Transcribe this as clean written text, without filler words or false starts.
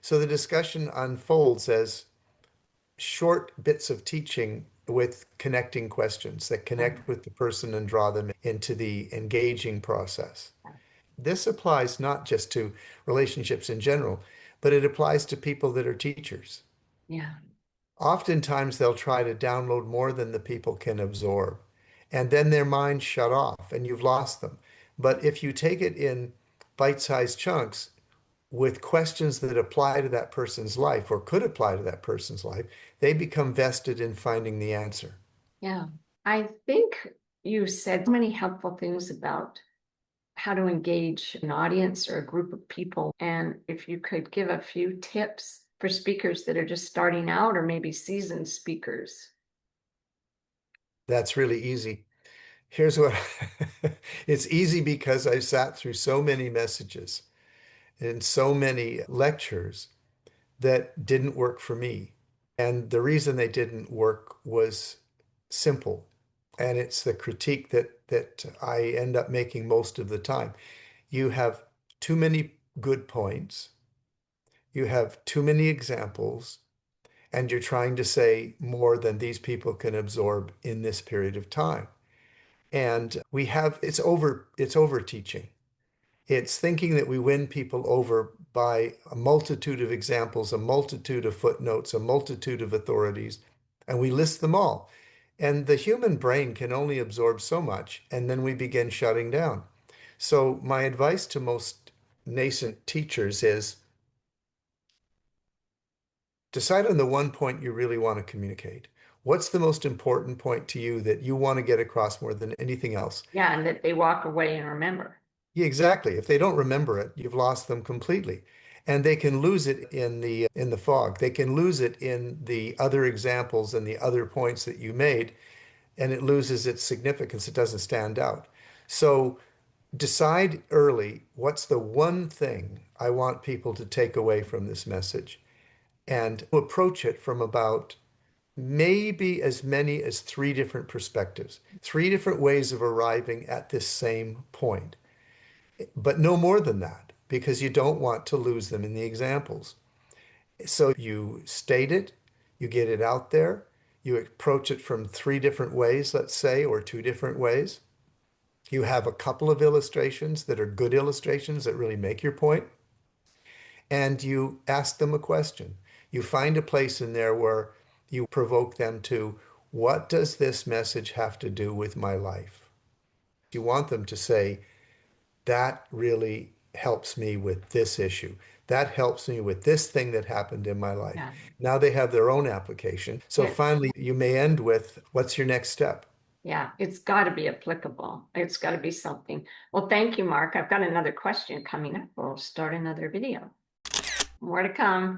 So the discussion unfolds as short bits of teaching with connecting questions that connect with the person and draw them into the engaging process. This applies not just to relationships in general, but it applies to people that are teachers. Yeah. Oftentimes, they'll try to download more than the people can absorb, and then their minds shut off and you've lost them. But if you take it in bite-sized chunks with questions that apply to that person's life or could apply to that person's life, they become vested in finding the answer. Yeah. I think you said many helpful things about how to engage an audience or a group of people. And if you could give a few tips for speakers that are just starting out or maybe seasoned speakers. That's really easy. Here's what it's easy because I've sat through so many messages and so many lectures that didn't work for me. And the reason they didn't work was simple. And it's the critique that I end up making most of the time. You have too many good points, you have too many examples, and you're trying to say more than these people can absorb in this period of time. And it's over teaching. It's thinking that we win people over by a multitude of examples, a multitude of footnotes, a multitude of authorities, and we list them all. And the human brain can only absorb so much, and then we begin shutting down. So my advice to most nascent teachers is decide on the one point you really want to communicate. What's the most important point to you that you want to get across more than anything else? Yeah, and that they walk away and remember. Yeah, exactly. If they don't remember it, you've lost them completely. And they can lose it in the fog. They can lose it in the other examples and the other points that you made, and it loses its significance. It doesn't stand out. So decide early what's the one thing I want people to take away from this message and approach it from about maybe as many as three different perspectives, three different ways of arriving at this same point, but no more than that because you don't want to lose them in the examples. So you state it, you get it out there, you approach it from three different ways, let's say, or two different ways. You have a couple of illustrations that are good illustrations that really make your point, and you ask them a question. You find a place in there where you provoke them to, what does this message have to do with my life? You want them to say, that really helps me with this issue. That helps me with this thing that happened in my life. Yeah. Now they have their own application. So Yeah. finally, you may end with, what's your next step? Yeah. It's got to be applicable. It's got to be something. Well, thank you, Mark. I've got another question coming up. We'll start another video. More to come.